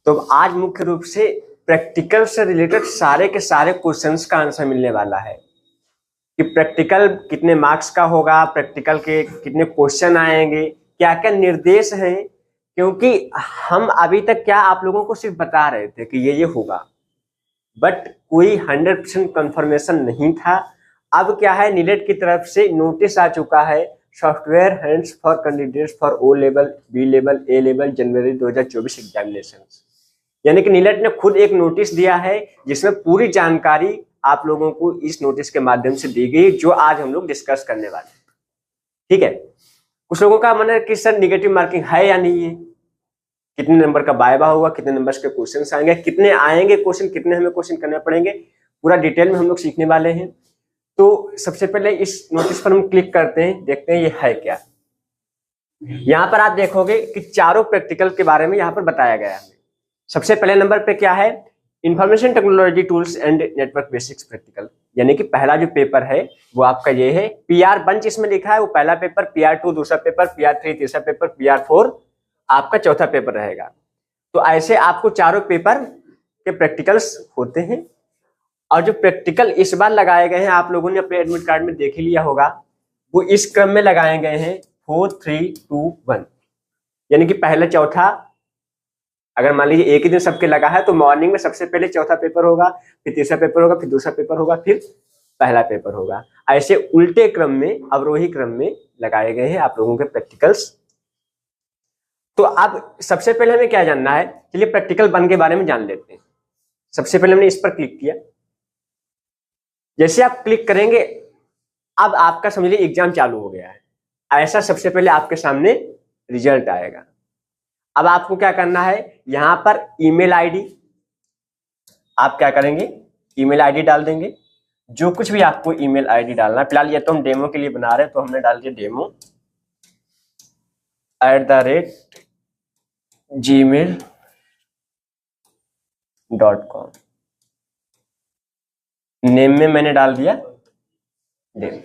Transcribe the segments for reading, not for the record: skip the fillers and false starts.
तो आज मुख्य रूप से प्रैक्टिकल से रिलेटेड सारे के सारे क्वेश्चंस का आंसर मिलने वाला है कि प्रैक्टिकल कितने मार्क्स का होगा, प्रैक्टिकल के कितने क्वेश्चन आएंगे, क्या क्या निर्देश हैं। क्योंकि हम अभी तक क्या आप लोगों को सिर्फ बता रहे थे कि ये होगा, बट कोई 100% कंफर्मेशन नहीं था। अब क्या है, नीलेट की तरफ से नोटिस आ चुका है, software hands for candidates for O level, B level, A level, January 2024 examination. यानी कि नीलेट ने खुद एक नोटिस दिया है जिसमें पूरी जानकारी आप लोगों को इस नोटिस के माध्यम से दी गई, जो आज हम लोग डिस्कस करने वाले हैं। ठीक है, कुछ लोगों का मन है कि सर निगेटिव मार्किंग है या नहीं है, कितने नंबर का वाइवा होगा, कितने नंबर के क्वेश्चन आएंगे, कितने आएंगे क्वेश्चन, कितने हमें क्वेश्चन करने पड़ेंगे, पूरा डिटेल में हम लोग सीखने वाले हैं। तो सबसे पहले इस नोटिस पर हम क्लिक करते हैं, देखते हैं ये है क्या। यहाँ पर आप देखोगे कि चारों प्रैक्टिकल के बारे में यहाँ पर बताया गया है। सबसे पहले नंबर पे क्या है, information technology tools and network basics practical, यानी कि पहला जो पेपर है वो आपका ये है। PR1 इसमें लिखा है, वो पहला पेपर, PR2 दूसरा पेपर, PR3 तीसरा पेपर, PR4 आपका चौथा पेपर रहेगा। तो ऐसे आपको चारों पेपर के प्रैक्टिकल्स होते हैं। और जो प्रैक्टिकल इस बार लगाए गए हैं, आप लोगों ने अपने एडमिट कार्ड में देख ही लिया होगा, वो इस क्रम में लगाए गए हैं 4, 3, 2, 1, यानी कि पहला चौथा। अगर मान लीजिए एक ही दिन सबके लगा है तो मॉर्निंग में सबसे पहले चौथा पेपर होगा, फिर तीसरा पेपर होगा, फिर दूसरा पेपर होगा, फिर पहला पेपर होगा। ऐसे उल्टे क्रम में, अवरोही क्रम में लगाए गए हैं आप लोगों के प्रैक्टिकल्स। तो अब सबसे पहले हमें क्या जानना है, चलिए प्रैक्टिकल 1 के बारे में जान लेते हैं। सबसे पहले हमने इस पर क्लिक किया। जैसे आप क्लिक करेंगे, अब आपका समझिए एग्जाम चालू हो गया है। ऐसा सबसे पहले आपके सामने रिजल्ट आएगा। अब आपको क्या करना है, यहां पर ईमेल आईडी आप क्या करेंगे, ईमेल आईडी डाल देंगे। जो कुछ भी आपको ईमेल आईडी डालना है, फिलहाल ये तो हम डेमो के लिए बना रहे हैं, तो हमने डाल दिया demo@gmail.com। नेम में मैंने डाल दिया डेमो।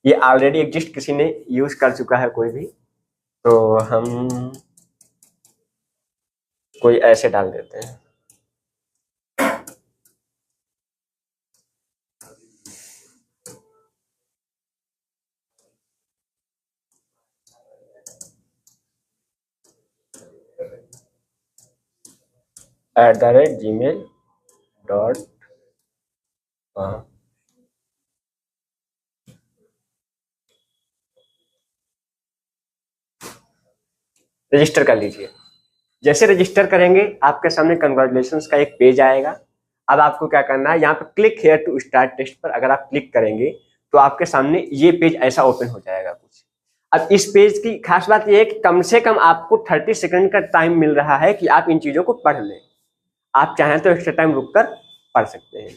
ये ऑलरेडी एग्जिस्ट, किसी ने यूज कर चुका है कोई भी, तो हम कोई ऐसे डाल देते हैं। @gmail.com। रजिस्टर कर लीजिए। जैसे रजिस्टर करेंगे, आपके सामने कंग्रेचुलेशंस का एक पेज आएगा। अब आपको क्या करना है, यहाँ पे click here to start test पर अगर आप क्लिक करेंगे तो आपके सामने ये पेज ऐसा ओपन हो जाएगा कुछ। अब इस पेज की खास बात यह है कि कम से कम आपको 30 सेकंड का टाइम मिल रहा है कि आप इन चीजों को पढ़ लें। आप चाहें तो एक्स्ट्रा टाइम रुककर पढ़ सकते हैं।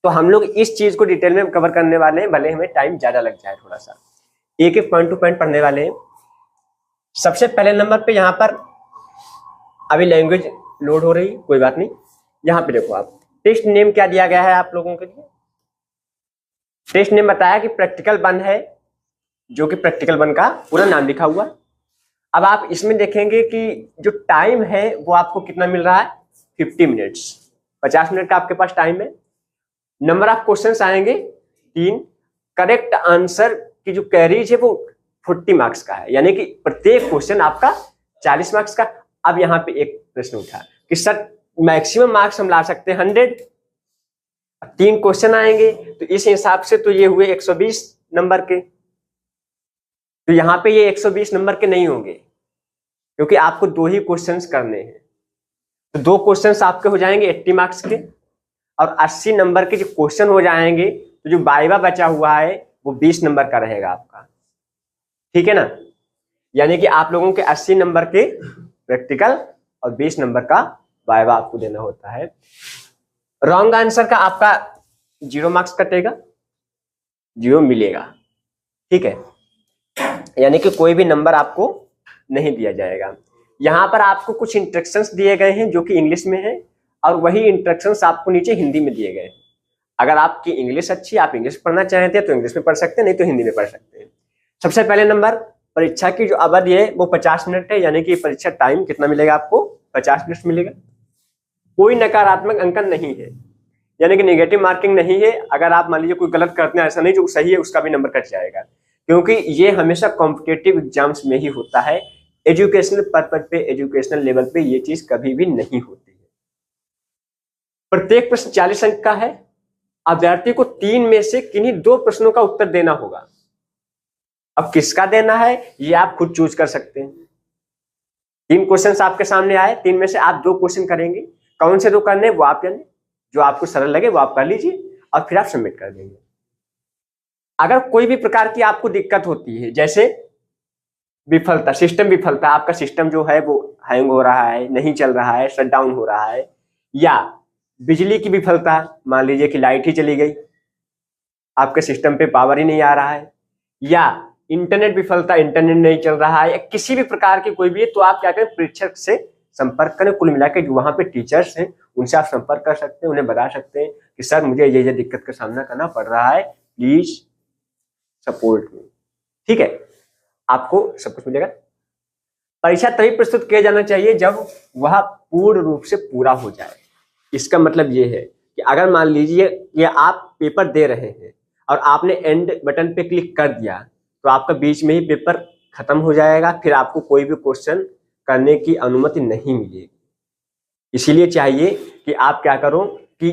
तो हम लोग इस चीज को डिटेल में कवर करने वाले हैं, भले हमें टाइम ज्यादा लग जाए थोड़ा सा। एक एक पॉइंट टू पॉइंट पढ़ने वाले हैं। सबसे पहले नंबर पे यहाँ पर अभी लैंग्वेज लोड हो रही, कोई बात नहीं। यहाँ पे देखो आप, टेस्ट नेम क्या दिया गया है आप लोगों के लिए। टेस्ट नेम बताया कि प्रैक्टिकल 1 है, जो कि प्रैक्टिकल 1 का पूरा नाम लिखा हुआ। अब आप इसमें देखेंगे कि जो टाइम है वो आपको कितना मिल रहा है, 50 मिनट्स, 50 मिनट का आपके पास टाइम है। नंबर ऑफ क्वेश्चंस आएंगे 3। करेक्ट आंसर की जो कैरीज है वो 40 मार्क्स का है, यानी कि प्रत्येक क्वेश्चन आपका 40 मार्क्स का। अब यहाँ पे एक प्रश्न उठा कि सर मैक्सिमम मार्क्स हम ला सकते हैं 100, 3 क्वेश्चन आएंगे तो इस हिसाब से तो ये हुए 120 नंबर के। तो यहाँ पे ये 120 नंबर के नहीं होंगे, क्योंकि आपको 2 ही क्वेश्चंस करने हैं। तो 2 क्वेश्चंस आपके हो जाएंगे 80 मार्क्स के, और 80 नंबर के जो क्वेश्चन हो जाएंगे, तो जो वाइवा बचा हुआ है वो 20 नंबर का रहेगा आपका। ठीक है ना, यानी कि आप लोगों के 80 नंबर के प्रैक्टिकल और 20 नंबर का वाइवा आपको देना होता है। रॉन्ग आंसर का आपका 0 मार्क्स कटेगा, 0 मिलेगा। ठीक है, यानी कि कोई भी नंबर आपको नहीं दिया जाएगा। यहाँ पर आपको कुछ इंस्ट्रक्शंस दिए गए हैं जो कि इंग्लिश में है, और वही इंस्ट्रक्शंस आपको नीचे हिंदी में दिए गए हैं। अगर आपकी इंग्लिश अच्छी, आप इंग्लिश पढ़ना चाहते हैं तो इंग्लिश में पढ़ सकते हैं, नहीं तो हिंदी में पढ़ सकते हैं। सबसे पहले नंबर, परीक्षा की जो अवधि है वो 50 मिनट है, यानी कि परीक्षा टाइम कितना मिलेगा आपको, 50 मिलेगा। कोई नकारात्मक अंकन नहीं है, यानी कि नेगेटिव मार्किंग नहीं है। अगर आप मान लीजिए कोई गलत करते हैं, ऐसा नहीं जो सही है उसका भी नंबर कट जाएगा, क्योंकि ये हमेशा कॉम्पिटेटिव एग्जाम्स में ही होता है। एजुकेशनल पर्पज पे, एजुकेशनल लेवल पे ये चीज कभी भी नहीं होती है। प्रत्येक प्रश्न 40 अंक का है। अभ्यर्थी को 3 में से किन्हीं 2 प्रश्नों का उत्तर देना होगा। अब किसका देना है ये आप खुद चूज कर सकते हैं। 3 क्वेश्चन आपके सामने आए, 3 में से आप 2 क्वेश्चन करेंगे। कौन से 2 करने वो आप जाने, जो आपको सरल लगे वो आप कर लीजिए और फिर आप सबमिट कर देंगे। अगर कोई भी प्रकार की आपको दिक्कत होती है, जैसे विफलता, सिस्टम विफलता, आपका सिस्टम जो है वो हैंग हो रहा है, नहीं चल रहा है, शट डाउन हो रहा है, या बिजली की विफलता, मान लीजिए कि लाइट ही चली गई, आपके सिस्टम पे पावर ही नहीं आ रहा है, या इंटरनेट विफलता, इंटरनेट नहीं चल रहा है, या किसी भी प्रकार की कोई भी है, तो आप क्या करें, परीक्षक से संपर्क करें। कुल मिलाकर जो वहां पे टीचर्स हैं उनसे आप संपर्क कर सकते हैं, उन्हें बता सकते हैं कि सर मुझे ये दिक्कत का सामना करना पड़ रहा है, प्लीज सपोर्ट मी। ठीक है, आपको सब कुछ मिलेगा। परीक्षा तभी प्रस्तुत किया जाना चाहिए जब वह पूर्ण रूप से पूरा हो जाए। इसका मतलब ये है कि अगर मान लीजिए कि आप पेपर दे रहे हैं और आपने एंड बटन पे क्लिक कर दिया, तो आपका बीच में ही पेपर खत्म हो जाएगा, फिर आपको कोई भी क्वेश्चन करने की अनुमति नहीं मिलेगी। इसीलिए चाहिए कि आप क्या करो कि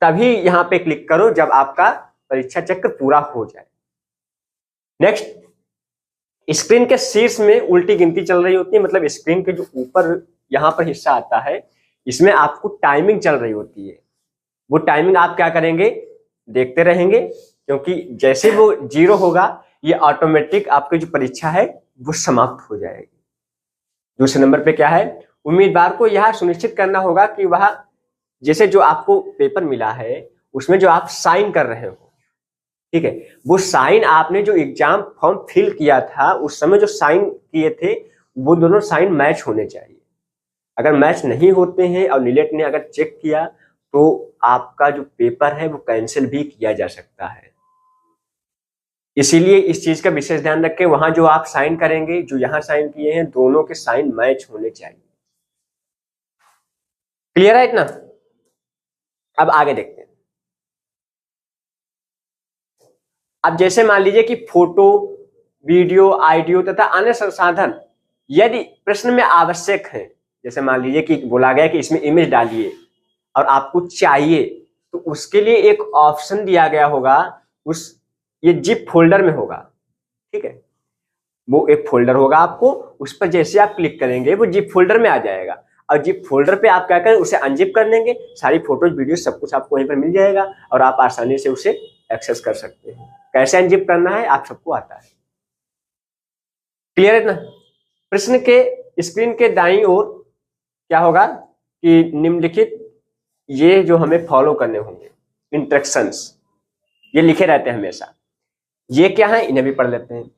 तभी यहाँ पे क्लिक करो जब आपका परीक्षा चक्र पूरा हो जाए। नेक्स्ट, स्क्रीन के शीर्ष में उल्टी गिनती चल रही होती है, मतलब स्क्रीन के जो ऊपर यहाँ पर हिस्सा आता है, इसमें आपको टाइमिंग चल रही होती है। वो टाइमिंग आप क्या करेंगे, देखते रहेंगे, क्योंकि जैसे वो 0 होगा ये ऑटोमेटिक आपकी जो परीक्षा है वो समाप्त हो जाएगी। दूसरे नंबर पे क्या है, उम्मीदवार को यह सुनिश्चित करना होगा कि वह जैसे जो आपको पेपर मिला है उसमें जो आप साइन कर रहे हो, ठीक है, वो साइन आपने जो एग्जाम फॉर्म फिल किया था उस समय जो साइन किए थे वो दोनों साइन मैच होने चाहिए। अगर मैच नहीं होते हैं और नीलेट ने अगर चेक किया तो आपका जो पेपर है वो कैंसिल भी किया जा सकता है। इसीलिए इस चीज का विशेष ध्यान रखें, वहां जो आप साइन करेंगे, जो यहां साइन किए हैं, दोनों के साइन मैच होने चाहिए। क्लियर है इतना? अब आगे देखते हैं। अब जैसे मान लीजिए कि फोटो, वीडियो, ऑडियो तथा अन्य संसाधन यदि प्रश्न में आवश्यक है, जैसे मान लीजिए कि बोला गया कि इसमें इमेज डालिए और आपको चाहिए, तो उसके लिए एक ऑप्शन दिया गया होगा, उस ये जिप फोल्डर में होगा। ठीक है, वो एक फोल्डर होगा, आपको उस पर जैसे आप क्लिक करेंगे वो जिप फोल्डर में आ जाएगा, और जिप फोल्डर पे आप क्या करें, उसे अनजिप कर लेंगे, सारी फोटोज वीडियो सब कुछ आपको वहीं पर मिल जाएगा और आप आसानी से उसे एक्सेस कर सकते हैं। कैसे अनजिप करना है आप सबको आता है। क्लियर है ना? प्रश्न के स्क्रीन के दाईं ओर क्या होगा कि निम्नलिखित ये जो हमें फॉलो करने होंगे इंस्ट्रक्शंस, ये लिखे रहते हैं हमेशा। ये क्या है, इन्हें भी पढ़ लेते हैं।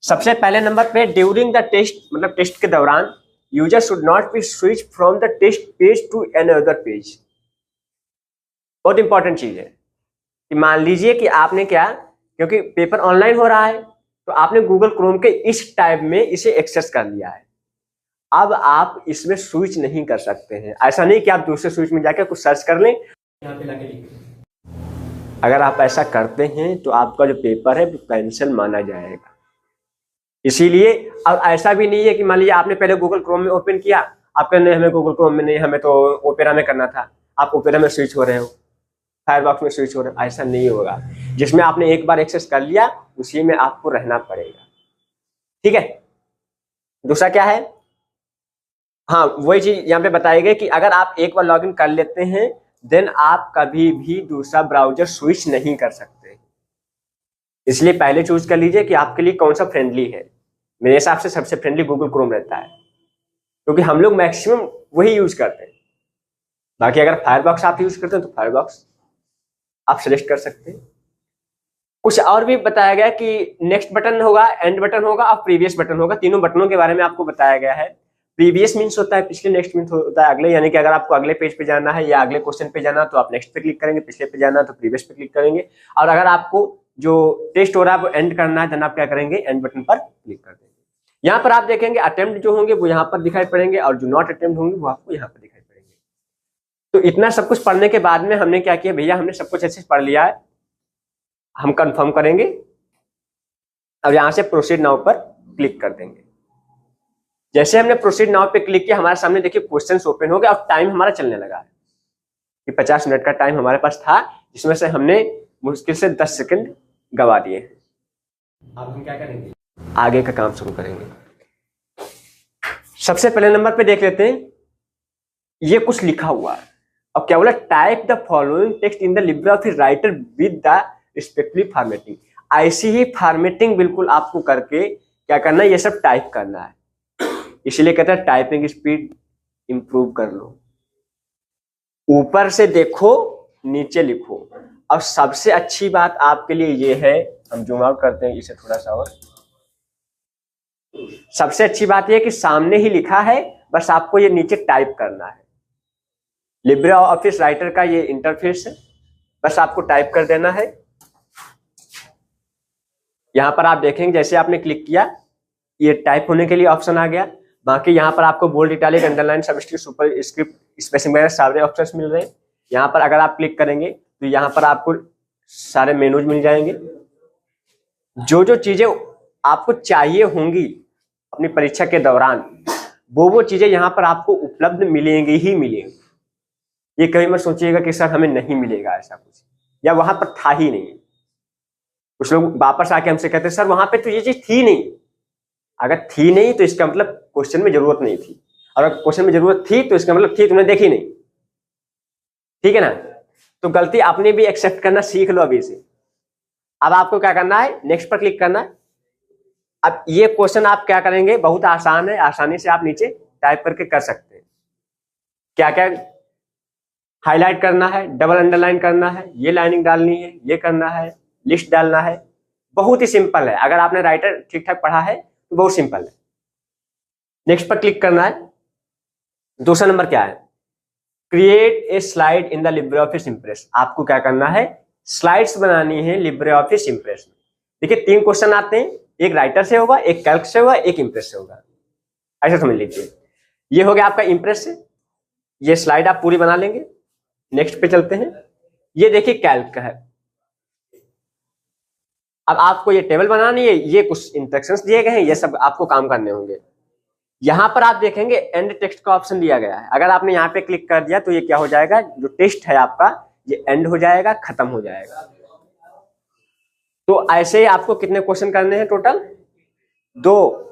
सबसे पहले नंबर पे, ड्यूरिंग द टेस्ट, मतलब टेस्ट के दौरान, user should not be switch from the test page to any other page. बहुत इंपॉर्टेंट चीज है कि मान लीजिए कि आपने क्या, क्योंकि पेपर ऑनलाइन हो रहा है तो आपने गूगल क्रोम के इस टैब में इसे एक्सेस कर लिया है। अब आप इसमें स्विच नहीं कर सकते हैं। ऐसा नहीं कि आप दूसरे स्विच में जाकर कुछ सर्च कर लें, यहाँ पे लाके लिखें। अगर आप ऐसा करते हैं तो आपका जो पेपर है वो कैंसिल माना जाएगा। इसीलिए अब ऐसा भी नहीं है कि मान लीजिए आपने पहले गूगल क्रोम में ओपन किया, आप कहने हमें गूगल क्रोम में नहीं, हमें तो ओपेरा में करना था, आप ओपेरा में स्विच हो रहे हो, फायरफॉक्स में स्विच हो रहे हो। ऐसा नहीं होगा, जिसमें आपने एक बार एक्सेस कर लिया उसी में आपको रहना पड़ेगा। ठीक है, दूसरा क्या है, हाँ वही चीज यहाँ पे बताई गई कि अगर आप एक बार लॉगिन कर लेते हैं देन आप कभी भी दूसरा ब्राउजर स्विच नहीं कर सकते। इसलिए पहले चूज कर लीजिए कि आपके लिए कौन सा फ्रेंडली है। मेरे हिसाब से सबसे फ्रेंडली गूगल क्रोम रहता है, क्योंकि हम लोग मैक्सिमम वही यूज करते हैं। बाकी अगर फायरफॉक्स आप यूज करते हैं तो फायरफॉक्स आप सेलेक्ट कर सकते हैं। कुछ और भी बताया गया कि नेक्स्ट बटन होगा, एंड बटन होगा और प्रीवियस बटन होगा। तीनों बटनों के बारे में आपको बताया गया है। प्रीवियस मीन्स होता है पिछले, नेक्स्ट मीन्स होता है अगले, यानी कि अगर आपको अगले पेज पे जाना है या अगले क्वेश्चन पे जाना तो आप नेक्स्ट पे क्लिक करेंगे, पिछले पे जाना तो प्रीवियस पे क्लिक करेंगे, और अगर आपको जो टेस्ट हो रहा है वो एंड करना है तो आप क्या करेंगे, एंड बटन पर क्लिक कर देंगे। यहाँ पर आप देखेंगे अटेम्प्ट जो होंगे वो यहाँ पर दिखाई पड़ेंगे और जो नॉट अटेम्प्ट होंगे वो आपको यहाँ पर दिखाई पड़ेंगे। तो इतना सब कुछ पढ़ने के बाद में हमने क्या किया भैया, हमने सब कुछ अच्छे से पढ़ लिया है, हम कंफर्म करेंगे। अब यहाँ से प्रोसीड नाउ पर क्लिक कर देंगे। जैसे हमने प्रोसीड नाउ पे क्लिक किया, हमारे सामने देखिए क्वेश्चंस ओपन हो गया और टाइम हमारा चलने लगा है कि 50 मिनट का टाइम हमारे पास था, जिसमें से हमने मुश्किल से 10 सेकंड गवा दिए। अब हम क्या करेंगे, आगे का काम शुरू करेंगे। सबसे पहले नंबर पे देख लेते हैं, ये कुछ लिखा हुआ है। अब क्या बोला, type the following text in the Libre office writer with the respective formatting. ऐसी ही फॉर्मेटिंग बिल्कुल आपको करके क्या करना है, ये सब टाइप करना है। इसलिए कहते हैं टाइपिंग स्पीड इंप्रूव कर लो। ऊपर से देखो, नीचे लिखो। और सबसे अच्छी बात आपके लिए ये है, हम जूम आउट करते हैं इसे थोड़ा सा और। सबसे अच्छी बात यह है कि सामने ही लिखा है, बस आपको ये नीचे टाइप करना है। लिब्रे ऑफिस राइटर का ये इंटरफेस है, बस आपको टाइप कर देना है। यहां पर आप देखेंगे जैसे आपने क्लिक किया, ये टाइप होने के लिए ऑप्शन आ गया। बाकी यहाँ पर आपको bold, italic, underline, subscript, superscript, spacing वगैरह सारे ऑप्शंस मिल रहे हैं। यहाँ पर अगर आप क्लिक करेंगे तो यहाँ पर आपको सारे मेनूज मिल जाएंगे। जो जो चीजें आपको चाहिए होंगी अपनी परीक्षा के दौरान, वो चीजें यहाँ पर आपको उपलब्ध मिलेंगी ही मिलेंगी। ये कभी मत सोचिएगा कि सर हमें नहीं मिलेगा ऐसा कुछ, या वहां पर था ही नहीं। कुछ लोग वापस आके हमसे कहते हैं सर वहां पे तो ये चीज थी नहीं। अगर थी नहीं तो इसका मतलब क्वेश्चन में जरूरत नहीं थी, और अगर क्वेश्चन में जरूरत थी तो इसका मतलब थी, तुमने देखी नहीं। ठीक है ना। तो गलती आपने भी एक्सेप्ट करना सीख लो अभी से। अब आपको क्या करना है, नेक्स्ट पर क्लिक करना है। अब ये क्वेश्चन आप क्या करेंगे, बहुत आसान है, आसानी से आप नीचे टाइप करके कर सकते हैं। क्या क्या हाईलाइट करना है, डबल अंडरलाइन करना है, ये लाइनिंग डालनी है, ये करना है, लिस्ट डालना है। बहुत ही सिंपल है, अगर आपने राइटर ठीक ठाक पढ़ा है तो बहुत सिंपल है। नेक्स्ट पर क्लिक करना है। दूसरा नंबर क्या है, create a slide in the Libre office Impress. आपको क्या करना है, स्लाइड्स बनानी है लिब्रे ऑफिस इंप्रेस में। देखिए 3 क्वेश्चन आते हैं, एक राइटर से होगा, एक कैल्क से होगा, एक इंप्रेस से होगा। ऐसा समझ लीजिए। ये हो गया आपका इंप्रेस से, ये स्लाइड आप पूरी बना लेंगे। नेक्स्ट पे चलते हैं। ये देखिए कैल्क का है। अब आपको ये टेबल बनानी है, ये कुछ इंस्ट्रक्शंस दिए गए हैं, ये सब आपको काम करने होंगे। यहां पर आप देखेंगे एंड टेक्स्ट का ऑप्शन दिया गया है। अगर आपने यहाँ पे क्लिक कर दिया तो ये क्या हो जाएगा, जो टेक्स्ट है आपका ये एंड हो जाएगा, खत्म हो जाएगा। तो ऐसे ही आपको कितने क्वेश्चन करने हैं टोटल, दो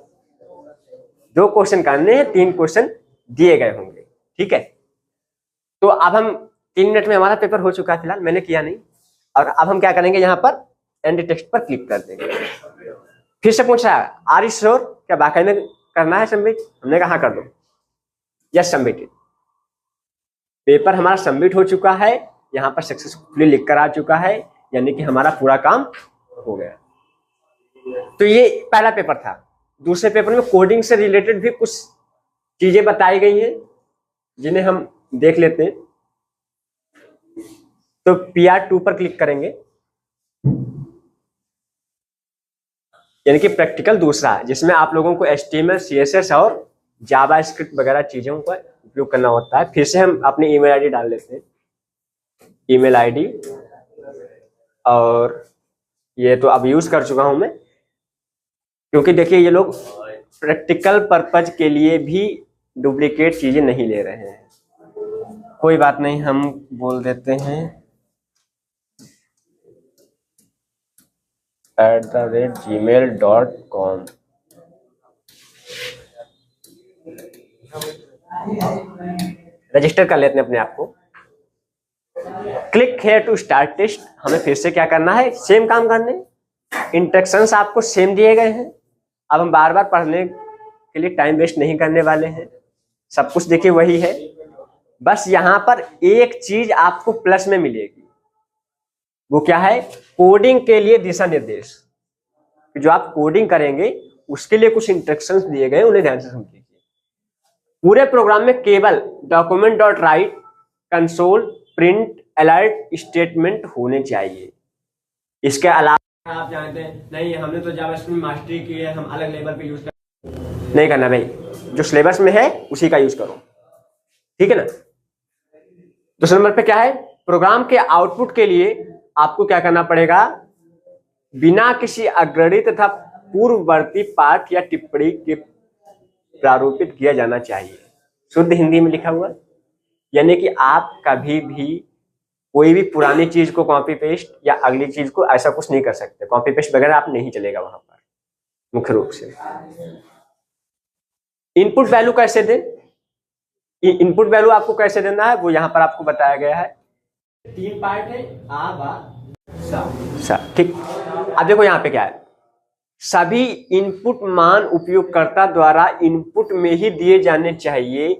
क्वेश्चन करने हैं, 3 क्वेश्चन दिए गए होंगे। ठीक है। तो अब हम 3 मिनट में हमारा पेपर हो चुका है, फिलहाल मैंने किया नहीं। और अब हम क्या करेंगे, यहाँ पर एंड टेक्स्ट पर क्लिक कर देंगे। फिर से पूछा आर यू श्योर, क्या वाकई में करना है सबमिट। हमने कहा कर दो, यस सबमिटेड। पेपर हमारा सबमिट हो चुका है, यहाँ पर सक्सेसफुली लिख कर आ चुका है, यानी कि हमारा पूरा काम हो गया। तो ये पहला पेपर था। दूसरे पेपर में कोडिंग से रिलेटेड भी कुछ चीजें बताई गई हैं, जिन्हें हम देख लेते हैं। तो PR2 पर क्लिक करेंगे, यानी कि प्रैक्टिकल दूसरा, जिसमें आप लोगों को HTML, CSS और जावास्क्रिप्ट वगैरह चीजों का उपयोग करना होता है। फिर से हम अपनी ईमेल आईडी डाल लेते हैं, ईमेल आईडी। और ये तो अब यूज कर चुका हूं मैं, क्योंकि देखिए ये लोग प्रैक्टिकल पर्पज के लिए भी डुप्लीकेट चीजें नहीं ले रहे हैं। कोई बात नहीं, हम बोल देते हैं @gmail.com। रजिस्टर कर लेते हैं अपने आप को। Click here to start test. हमें फिर से क्या करना है, सेम काम करने। इंस्ट्रक्शंस आपको सेम दिए गए हैं। अब हम बार बार पढ़ने के लिए टाइम वेस्ट नहीं करने वाले हैं, सब कुछ देखिए वही है। बस यहाँ पर एक चीज आपको प्लस में मिलेगी, वो क्या है, कोडिंग के लिए दिशा निर्देश। जो आप कोडिंग करेंगे उसके लिए कुछ इंस्ट्रक्शंस दिए गए, उन्हें ध्यान से समझिए। पूरे प्रोग्राम में केवल document.write, console, print, alert statement होने चाहिए। इसके अलावा आप जानते हैं नहीं, हमने तो जावास्क्रिप्ट में मास्टरी की है, हम अलग लेवल पे यूज कर। नहीं करना भाई, जो सिलेबस में है उसी का यूज करो, ठीक है ना। दूसरे नंबर पे क्या है, प्रोग्राम के आउटपुट के लिए आपको क्या करना पड़ेगा, बिना किसी अग्रणी तथा पूर्ववर्ती पाठ या टिप्पणी के प्रारूपित किया जाना चाहिए। शुद्ध हिंदी में लिखा हुआ, यानी कि आप कभी भी कोई भी पुरानी चीज को कॉपी पेस्ट या अगली चीज को ऐसा कुछ नहीं कर सकते, कॉपी पेस्ट वगैरह आप नहीं चलेगा वहां पर मुख्य रूप से। इनपुट वैल्यू कैसे दें, इनपुट वैल्यू आपको कैसे देना है वो यहाँ पर आपको बताया गया है। 3 पार्ट है, आ बा सा, ठीक। अब देखो यहाँ पे क्या है, सभी इनपुट मान उपयोगकर्ता द्वारा इनपुट में ही दिए जाने चाहिए,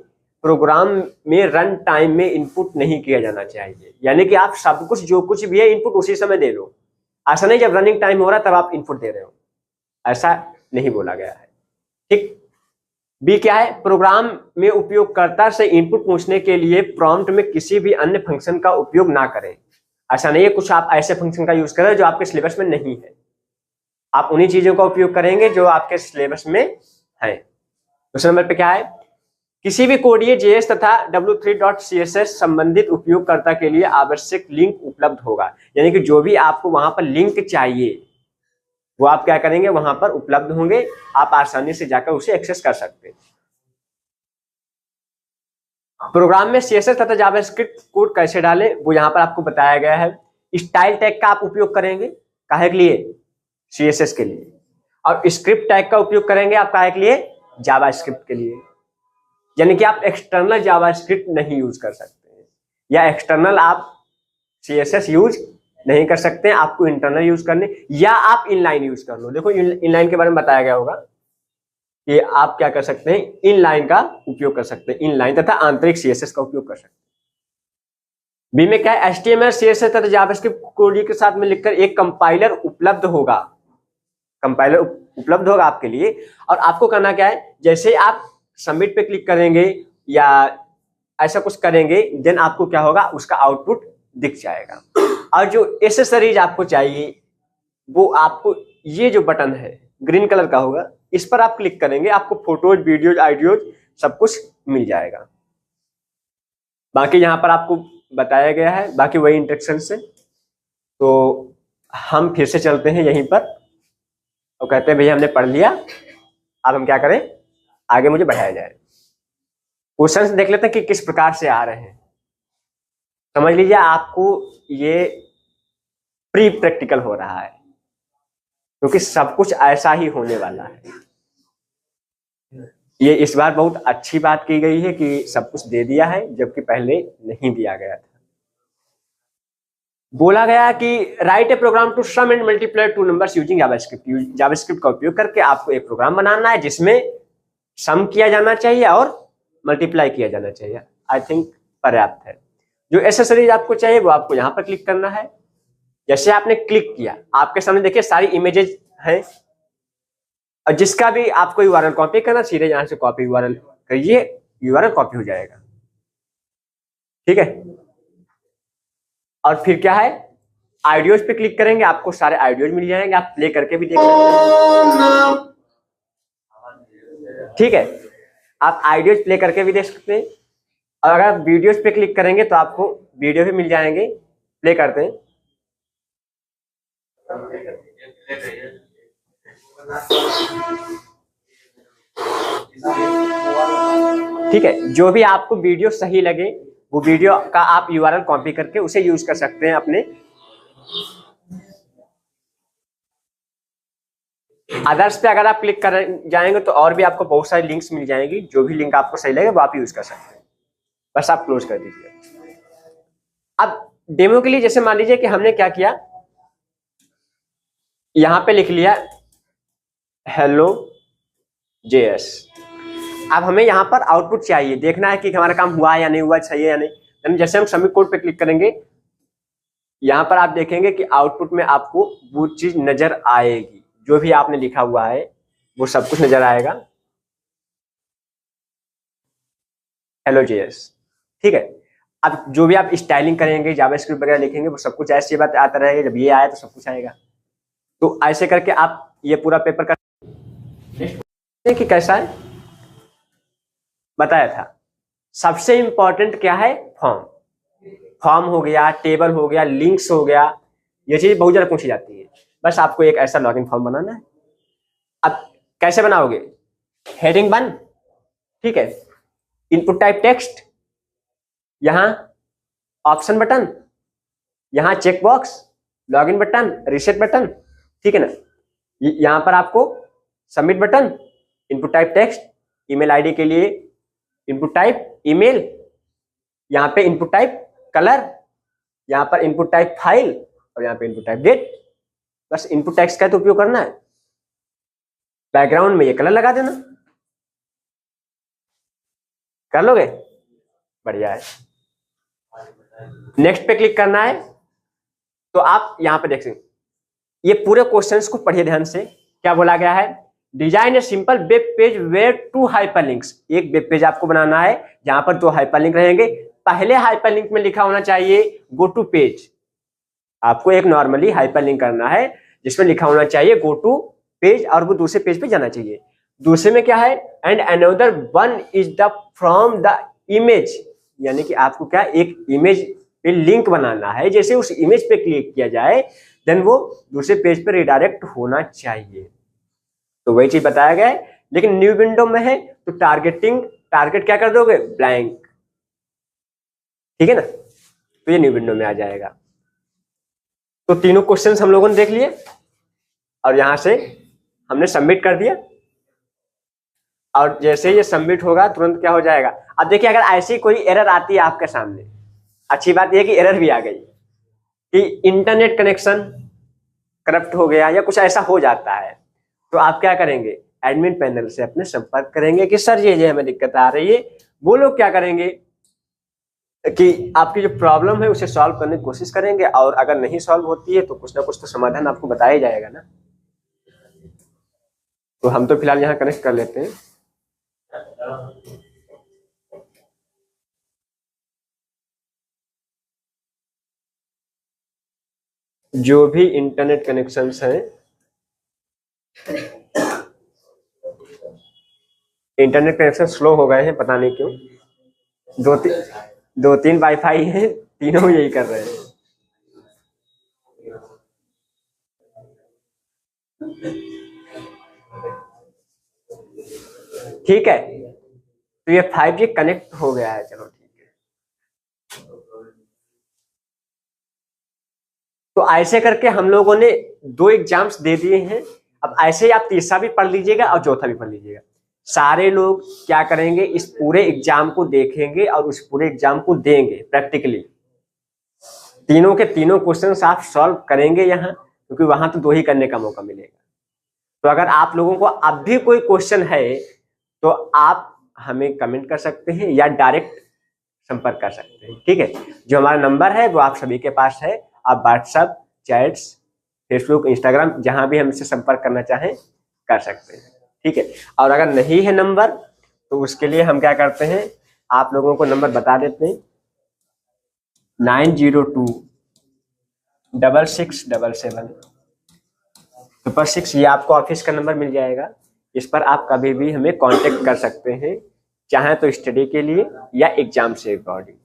प्रोग्राम में रन टाइम में इनपुट नहीं किया जाना चाहिए। यानी कि आप सब कुछ जो कुछ भी है इनपुट उसी समय दे लो, ऐसा नहीं जब रनिंग टाइम हो रहा तब आप इनपुट दे रहे हो, ऐसा नहीं बोला गया है, ठीक। बी क्या है, प्रोग्राम में उपयोगकर्ता से इनपुट पूछने के लिए प्रॉम्प्ट में किसी भी अन्य फंक्शन का उपयोग ना करें। ऐसा नहीं है कुछ आप ऐसे फंक्शन का यूज करें जो आपके सिलेबस में नहीं है, आप उन्हीं चीजों का उपयोग करेंगे जो आपके सिलेबस में है। दूसरे नंबर पे क्या है, किसी भी कोडीय जेएस तथा w3.css संबंधित उपयोगकर्ता के लिए आवश्यक लिंक उपलब्ध होगा। यानी कि जो भी आपको वहां पर लिंक चाहिए वो आप क्या करेंगे, वहां पर उपलब्ध होंगे, आप आसानी से जाकर उसे एक्सेस कर सकते हैं। प्रोग्राम में सीएसएस तथा जावास्क्रिप्ट कोड कैसे डालें वो यहाँ पर आपको बताया गया है। स्टाइल टैग का आप उपयोग करेंगे काहे के लिए, सीएसएस के लिए, और स्क्रिप्ट टैग का उपयोग करेंगे आप काहे के लिए, जावास्क्रिप्ट के लिए। यानी कि आप एक्सटर्नल जावास्क्रिप्ट नहीं यूज कर सकते हैं, या एक्सटर्नल आप सीएसएस यूज नहीं कर सकते हैं, आपको इंटरनल यूज करने, या आप इनलाइन यूज कर लो। देखो इनलाइन के बारे में बताया गया होगा कि आप क्या कर सकते हैं, इनलाइन का उपयोग कर सकते हैं, इनलाइन तथा आंतरिक सीएसएस का उपयोग कर सकते हैं। बी में क्या है, एचटीएमएल सीएसएस तथा जावास्क्रिप्ट कोड के साथ में लिखकर एक कंपाइलर उपलब्ध होगा, कंपाइलर उपलब्ध होगा आपके लिए। और आपको करना क्या है, जैसे आप सबमिट पे क्लिक करेंगे या ऐसा कुछ करेंगे, देन आपको क्या होगा, उसका आउटपुट दिख जाएगा। और जो एसेसरीज आपको चाहिए वो आपको ये जो बटन है ग्रीन कलर का होगा, इस पर आप क्लिक करेंगे, आपको फोटोज, वीडियोज, आइडियोज सब कुछ मिल जाएगा। बाकी यहाँ पर आपको बताया गया है, बाकी वही इंस्ट्रक्शन से। तो हम फिर से चलते हैं यहीं पर और कहते हैं भैया हमने पढ़ लिया, अब हम क्या करें, आगे मुझे बढ़ाया जाए। क्वेश्चन देख लेते हैं कि किस प्रकार से आ रहे हैं। समझ लीजिए आपको ये प्री प्रैक्टिकल हो रहा है, क्योंकि सब कुछ ऐसा ही होने वाला है। ये इस बार बहुत अच्छी बात की गई है कि सब कुछ दे दिया है, जबकि पहले नहीं दिया गया था। बोला गया कि write a program to sum and multiply two numbers using JavaScript. JavaScript का उपयोग करके आपको एक प्रोग्राम बनाना है जिसमें सम किया जाना चाहिए और मल्टीप्लाई किया जाना चाहिए। आई थिंक पर्याप्त है। जो एसेसरीज आपको चाहिए वो आपको यहाँ पर क्लिक करना है। जैसे आपने क्लिक किया, आपके सामने देखिए सारी इमेजेस हैं, और जिसका भी आपको यूआरएल कॉपी करना, सीधे यहाँ से कॉपी यूआरएल करिए, यूआरएल कॉपी हो जाएगा, ठीक है। और फिर क्या है, आइडियोज पे क्लिक करेंगे, आपको सारे आइडियोज मिल जाएंगे, आप प्ले करके भी देख सकते हैं, ठीक है। आप आइडियोज प्ले करके भी देख सकते हैं, और अगर आप वीडियोज पे क्लिक करेंगे तो आपको वीडियो भी मिल जाएंगे, प्ले करते हैं। ठीक है, जो भी आपको वीडियो सही लगे वो वीडियो का आप यूआरएल कॉपी करके उसे यूज कर सकते हैं अपने। अदर्स पे अगर आप क्लिक कर जाएंगे तो और भी आपको बहुत सारी लिंक्स मिल जाएंगी, जो भी लिंक आपको सही लगे वो आप यूज कर सकते हैं। बस आप क्लोज कर दीजिए। अब डेमो के लिए जैसे मान लीजिए कि हमने क्या किया, यहां पे लिख लिया हेलो जेएस। अब हमें यहाँ पर आउटपुट चाहिए, देखना है कि हमारा काम हुआ या नहीं हुआ, सही है या नहीं। जैसे हम सबमिट कोड पे क्लिक करेंगे, यहाँ पर आप देखेंगे कि आउटपुट में आपको वो चीज नजर आएगी, जो भी आपने लिखा हुआ है वो सब कुछ नजर आएगा, हेलो जेएस, ठीक है। अब जो भी आप स्टाइलिंग करेंगे, जावास्क्रिप्ट वगैरह लिखेंगे, वो सब कुछ ऐसी बात आता रहेगा, जब ये आया तो सब कुछ आएगा। तो ऐसे करके आप ये पूरा पेपर कर कि कैसा है, बताया था। सबसे इंपॉर्टेंट क्या है, फॉर्म। फॉर्म हो गया, टेबल हो गया, लिंक्स हो गया, ये चीज बहुत ज्यादा पूछी जाती है। बस आपको एक ऐसा लॉगिन फॉर्म बनाना है। अब कैसे बनाओगे, हेडिंग 1, ठीक है, इनपुट टाइप टेक्स्ट, यहां ऑप्शन बटन, यहां check box, login button, reset button, ठीक है ना। यहां पर आपको submit button, input type text, email ID के लिए इनपुट टाइप ईमेल, यहां पे इनपुट टाइप कलर, यहां पर इनपुट टाइप फाइल, और यहां पे इनपुट टाइप डेट। बस इनपुट टेक्स्ट का तो उपयोग करना है। बैकग्राउंड में ये कलर लगा देना, कर लोगे, बढ़िया है। नेक्स्ट पे क्लिक करना है। तो आप यहां पे देख सकते, ये पूरे क्वेश्चंस को पढ़िए ध्यान से। क्या बोला गया है, design a simple web page where 2 hyperlinks. एक वेब पेज आपको बनाना है जहां पर 2 हाइपरलिंक रहेंगे। पहले हाइपरलिंक में लिखा होना चाहिए गो टू पेज। आपको एक नॉर्मली हाइपरलिंक करना है जिसमें लिखा होना चाहिए गो टू पेज, और वो दूसरे पेज पे जाना चाहिए। दूसरे में क्या है, and another one is the from the image, यानी कि आपको क्या एक इमेज पे लिंक बनाना है। जैसे उस इमेज पे क्लिक किया जाए देन वो दूसरे पेज पे रिडायरेक्ट होना चाहिए। तो वही चीज बताया गया है। लेकिन न्यू विंडो में है तो टारगेट क्या कर दोगे, ब्लैंक, ठीक है ना। तो ये न्यू विंडो में आ जाएगा। तो तीनों क्वेश्चंस हम लोगों ने देख लिए और यहां से हमने सबमिट कर दिया। और जैसे ये सबमिट होगा तुरंत क्या हो जाएगा। अब देखिए अगर ऐसी कोई एरर आती है आपके सामने, अच्छी बात यह कि एरर भी आ गई कि इंटरनेट कनेक्शन करप्ट हो गया या कुछ ऐसा हो जाता है, तो आप क्या करेंगे, एडमिन पैनल से अपने संपर्क करेंगे कि सर ये हमें दिक्कत आ रही है। वो लोग क्या करेंगे कि आपकी जो प्रॉब्लम है उसे सॉल्व करने की कोशिश करेंगे, और अगर नहीं सॉल्व होती है तो कुछ ना कुछ तो समाधान आपको बताया जाएगा ना। तो हम तो फिलहाल यहाँ कनेक्ट कर लेते हैं। जो भी इंटरनेट कनेक्शंस हैं, इंटरनेट कनेक्शन स्लो हो गए हैं, पता नहीं क्यों। दो तीन वाईफाई हैं, तीनों यही कर रहे हैं। ठीक है, तो ये 5G कनेक्ट हो गया है, चलो ठीक है। तो ऐसे करके हम लोगों ने 2 एग्जाम्स दे दिए हैं। अब ऐसे ही आप तीसरा भी पढ़ लीजिएगा और चौथा भी पढ़ लीजिएगा। सारे लोग क्या करेंगे, इस पूरे एग्जाम को देखेंगे और उस पूरे एग्जाम को देंगे प्रैक्टिकली। तीनों के तीनों क्वेश्चन आप सॉल्व करेंगे यहाँ, क्योंकि वहां तो 2 ही करने का मौका मिलेगा। तो अगर आप लोगों को अब भी कोई क्वेश्चन है तो आप हमें कमेंट कर सकते हैं या डायरेक्ट संपर्क कर सकते हैं, ठीक है। जो हमारा नंबर है वो आप सभी के पास है। आप व्हाट्सएप, चैट्स, फेसबुक, इंस्टाग्राम, जहां भी हमसे संपर्क करना चाहें कर सकते हैं, ठीक है। और अगर नहीं है नंबर तो उसके लिए हम क्या करते हैं, आप लोगों को नंबर बता देते हैं, 902-6677 6, ये आपको ऑफिस का नंबर मिल जाएगा। इस पर आप कभी भी हमें कांटेक्ट कर सकते हैं, चाहे तो स्टडी के लिए या एग्जाम से अकॉर्डिंग।